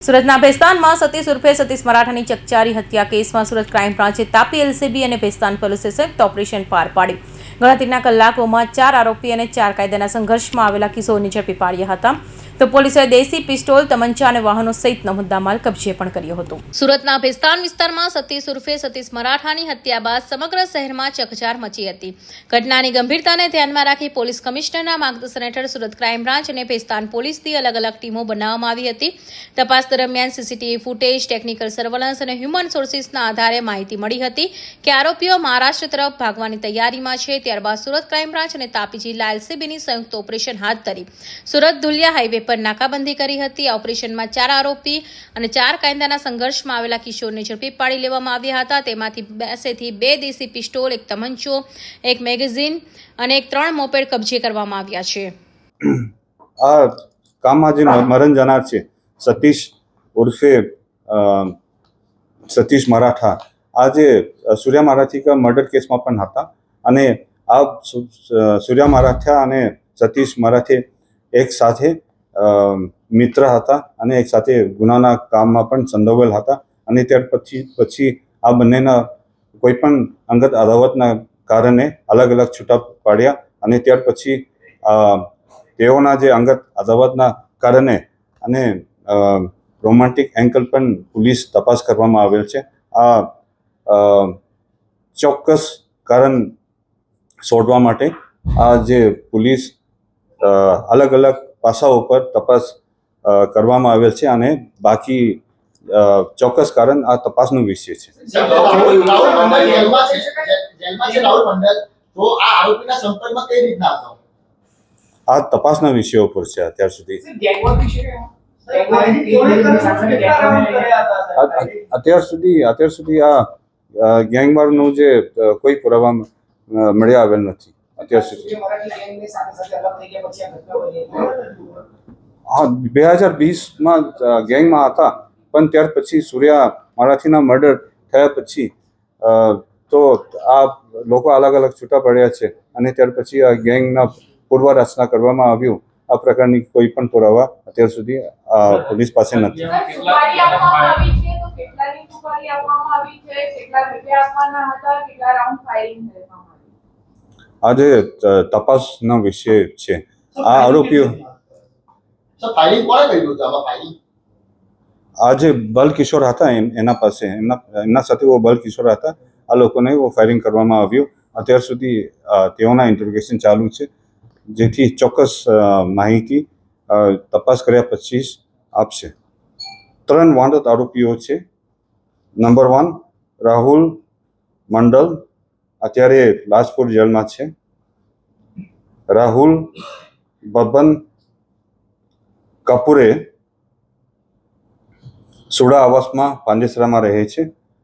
સુરતના ભેસ્તાનમાં સતીશ ઉર્ફે સતીશ મરાઠાની ચકચારી હત્યા કેસમાં સુરત ક્રાઇમ બ્રાન્ચે તાપી એલસીબી અને ભેસ્તાન પોલીસે સંયુક્ત ઓપરેશન પાર પાડ્યું। ગણતરીના કલાકોમાં 4 આરોપી અને 4 કાયદાના સંઘર્ષમાં આવેલા કિશોરને ઝડપી પાડ્યા હતા, તો પોલીસે દેશી પિસ્તોલ, તમંચા અને વાહનો સહિતનો મુદ્દામાલ કબજે પણ કર્યો હતો। સુરતના ભેસ્તાન વિસ્તારમાં સતીશ ઉર્ફે સતીશ મરાઠાની હત્યા બાદ સમગ્ર શહેરમાં ચકચાર મચી હતી। ઘટનાની ગંભીરતાને ધ્યાનમાં રાખી પોલીસ કમિશનરના માર્ગદર્શન હેઠળ સુરત ક્રાઇમ બ્રાન્ચ અને ભેસ્તાન પોલીસની અલગ અલગ ટીમો બનાવવામાં આવી હતી। તપાસ દરમિયાન સીસીટીવી ફૂટેજ, ટેકનિકલ સર્વેલન્સ અને હ્યુમન સોર્સિસના આધારે માહિતી મળી હતી કે આરોપીઓ મહારાષ્ટ્ર તરફ ભાગવાની તૈયારીમાં છે। ત્યારબાદ સુરત ક્રાઇમ બ્રાન્ચ અને તાપી જિલ્લા એલસીબીની સંયુક્ત ઓપરેશન હાથ ધરી સુરત ધુલિયા હાઈવે પર નાકાબંધી કરી હતી। આ ઓપરેશનમાં 4 આરોપી અને 4 કાયદાના સંઘર્ષમાં આવેલા કિશોરને ઝડપી પાડી લેવામાં આવ્યા હતા। તેમાંથી પાસેથી 2 દેશી પિસ્તોલ, 1 તમંચો, 1 મેગેઝીન અને 3 મોપેડ કબજે કરવામાં આવ્યા છે। આ કામમાં જે મરણ જનાર છે સતીશ ઉર્ફે સતીશ મરાઠા, આજે સૂર્યા મરાઠી મર્ડર કેસમાં પણ હતા અને આ સૂર્યા મરાઠા અને સતીશ મરાઠે એક સાથે મિત્ર હતા અને એક સાથે ગુનાના કામમાં પણ સંડોવાયેલ હતા અને ત્યાર પછી આ બંનેના કોઈ પણ અંગત અદાવતના કારણે અલગ અલગ છૂટા પાડ્યા અને ત્યાર પછી તેઓના જે અંગત અદાવતના કારણે અને રોમાન્ટિક એંગલ પણ પોલીસ તપાસ કરવામાં આવેલ છે। આ ચોક્કસ કારણ શોધવા માટે આ જે પોલીસ અલગ અલગ પાસાઓ પર તપાસ કરવામાં આવેલ છે અને બાકી ચોક્કસ કારણ આ તપાસનો વિષય છે। આ તપાસના વિષયો પર છે અત્યાર સુધી। અત્યાર સુધી આ ગેંગવારનું જે કોઈ પુરાવા મળી આવેલ નથી અત્યાર સુધી। હા, 2020માં ગેંગમાં હતા પણ ત્યાર પછી સૂર્યા મરાઠીના મર્ડર થયા પછી તો આ લોકો અલગ અલગ છૂટા પડ્યા છે અને ત્યાર પછી આ ગેંગના પૂર્વ રચના કરવામાં આવ્યું। આ પ્રકારની કોઈ પણ પુરાવા અત્યાર સુધી પોલીસ પાસે નથી। આજે તપાસનો વિષય છે। આ આરોપીઓ આ જે બલકિશોર હતા એના પાસે એમના સાથે બલકિશોર હતા, આ લોકોને ફાયરિંગ કરવામાં આવ્યું। અત્યાર સુધી તેઓના ઇન્ટરોગેશન ચાલુ છે, જેથી ચોક્કસ માહિતી તપાસ કર્યા પછી આપશે। 3 વાંધત આરોપીઓ છે। નંબર 1 રાહુલ મંડલ અત્યારે લાજપુર જેલમાં છે। રાહુલ બબન કપૂરે સુડા આવાસમાં પાંડેસરામાં રહે છે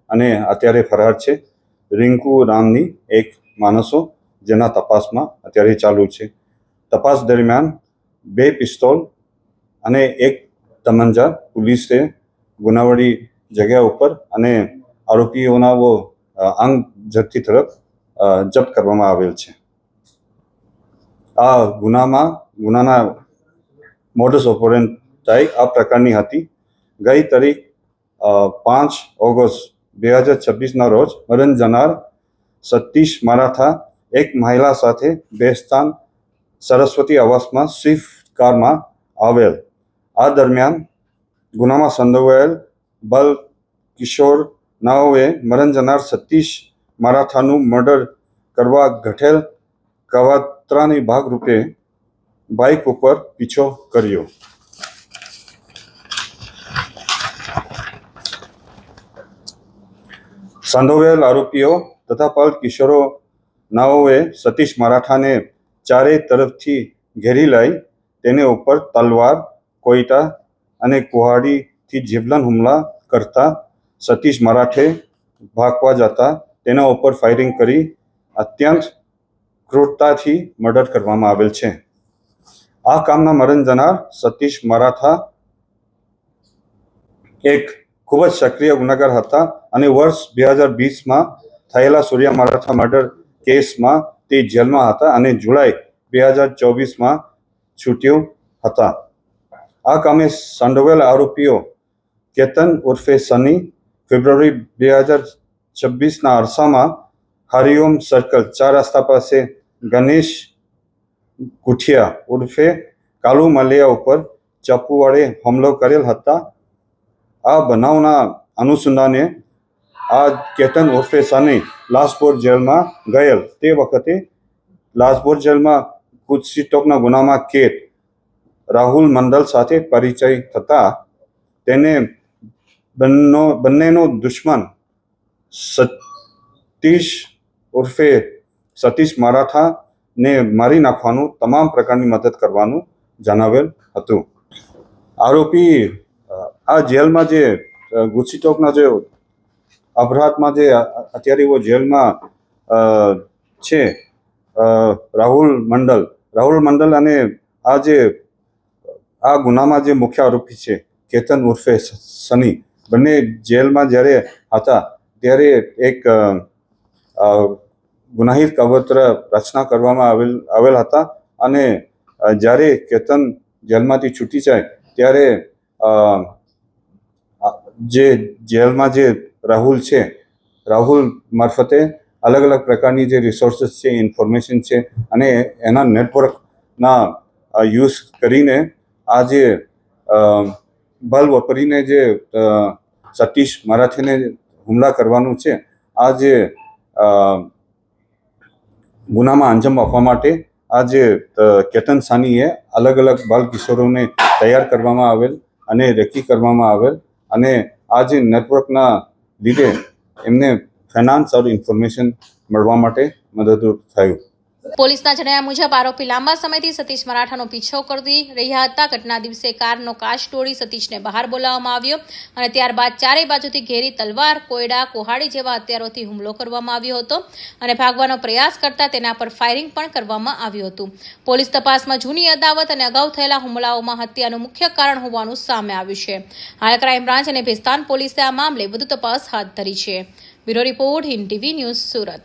અને અત્યારે ફરાર છે। રિંકુ નામની એક માણસો જેના તપાસમાં અત્યારે ચાલુ છે। તપાસ દરમિયાન 2 પિસ્તોલ અને 1 તમંચા પોલીસે ગુનાવાળી જગ્યા ઉપર અને આરોપીઓના અંગ જથ્થી તરફ જપ્ત કરવામાં આવેલ છે। આ ગુનાના મોડસ ઓપરેન્ડી આ પ્રકારની હતી। ગઈ તારીખ 5 ઓગસ્ટ 2026ના રોજ મરણ જનાર સતીશ મરાઠા એક મહિલા સાથે ભેસ્તાન સરસ્વતી આવાસમાં સ્વિફ્ટ કારમાં આવેલ। આ દરમિયાન ગુનામાં સંડોવાયેલ બલ કિશોર નાઓએ મરણ જનાર સતીશ મરાઠાનું મર્ડર કરવા ઘટેલ કાવતરાની ભાગરૂપે બાઇક ઉપર પીછો કર્યો। સંડોવાયેલ આરોપીઓ તથા બલ કિશોરો નાઓએ સતીશ મરાઠાને ચારે તરફથી ઘેરી લઈ તેને ઉપર તલવાર, કોયટા અને કુહાડીથી જીવલેણ હુમલા કરતા સતીશ મરાઠે ભાગવા જતા તેના ઉપર ફાયરિંગ કરી અત્યંત ક્રૂરતાથી મર્ડર કરવામાં આવેલ છે। આ કામના મરણ જનાર સતીશ મરાઠા એક ખૂબ જ સક્રિય ગુનેગાર હતા અને વર્ષ 2020માં થયેલા સૂર્યા મરાઠા મર્ડર કેસમાં તે જેલમાં હતા અને જુલાઈ 2024માં છૂટ્યો હતા। આ કામે સંડોવાયેલ આરોપીઓ કેતન ઉર્ફે સની ફેબ્રુઆરી 2026ના અરસામાં હરિઓમ સર્કલ 4 રસ્તા પાસે ગણેશ ગુઠિયા ઉર્ફે કાલુ મલિયા ઉપર ચાકુ વડે હુમલો કરેલ હતા. આ બનાવના અનુસંધાને આ કેતન ઉર્ફે સની લાજપોર જેલમાં ગયેલ. તે વખતે લાજપોર જેલમાં ગુજસીટોકના ગુનામાં કેદ રાહુલ મંડલ સાથે પરિચય થતા તેને બંનેનો દુશ્મન સતીશ ઉર્ફે સતીશ મરાઠાને મારી નાખવાનું તમામ પ્રકારની મદદ કરવાનું જણાવેલ હતું. આરોપી આ જેલમાં જે ગુજસીટોકના જે અપરાધમાં જે અત્યારે એવો જેલમાં છે રાહુલ મંડલ અને આ ગુનામાં જે મુખ્ય આરોપી છે કેતન ઉર્ફે સની બંને જેલમાં જ્યારે હતા ત્યારે એક ગુનાહિત કવત્ર રચના કરવામાં આવેલ હતા અને જ્યારે કેતન જેલમાંથી છૂટી જાય ત્યારે જે જેલમાં જે રાહુલ મારફતે અલગ અલગ પ્રકારની જે રિસોર્સિસ છે ઇન્ફોર્મેશન છે અને એના નેટવર્કના યુઝ કરીને આ જે બલ વાપરીને જે સતીશ મરાઠીને હુમલા કરવાનું છે આ જે ગુનામાં અંજામ આપવા માટે આ જે કેતન સાનીએ અલગ અલગ બાલ કિશોરોને તૈયાર કરવામાં આવેલ અને રેકી કરવામાં આવેલ અને આ જે નેટવર્કના લીધે એમને ફાઇનાન્સ અને ઇન્ફોર્મેશન મળવા માટે મદદરૂપ થયું. પોલીસના જણાવ્યા મુજબ આરોપી લાંબા સમયથી સતીશ મરાઠાનો પીછો કરી રહ્યા હતા. ઘટના દિવસે કારનો કાચ તોડી સતીશને બહાર બોલાવવામાં આવ્યો અને ત્યારબાદ ચારેય બાજુથી ઘેરી તલવાર, કોયડા, કુહાડી જેવા હથિયારોથી હુમલો કરવામાં આવ્યો હતો અને ભાગવાનો પ્રયાસ કરતા તેના પર ફાયરિંગ પણ કરવામાં આવ્યું હતું. પોલીસ તપાસમાં જૂની અદાવત અને અગાઉ થયેલા હુમલાઓમાં હત્યાનું મુખ્ય કારણ હોવાનું સામે આવ્યું છે. હાલ ક્રાઇમ બ્રાન્ચ અને ભેસ્તાન પોલીસે આ મામલે વધુ તપાસ હાથ ધરી છે. Bureau report, Hind TV news, Surat.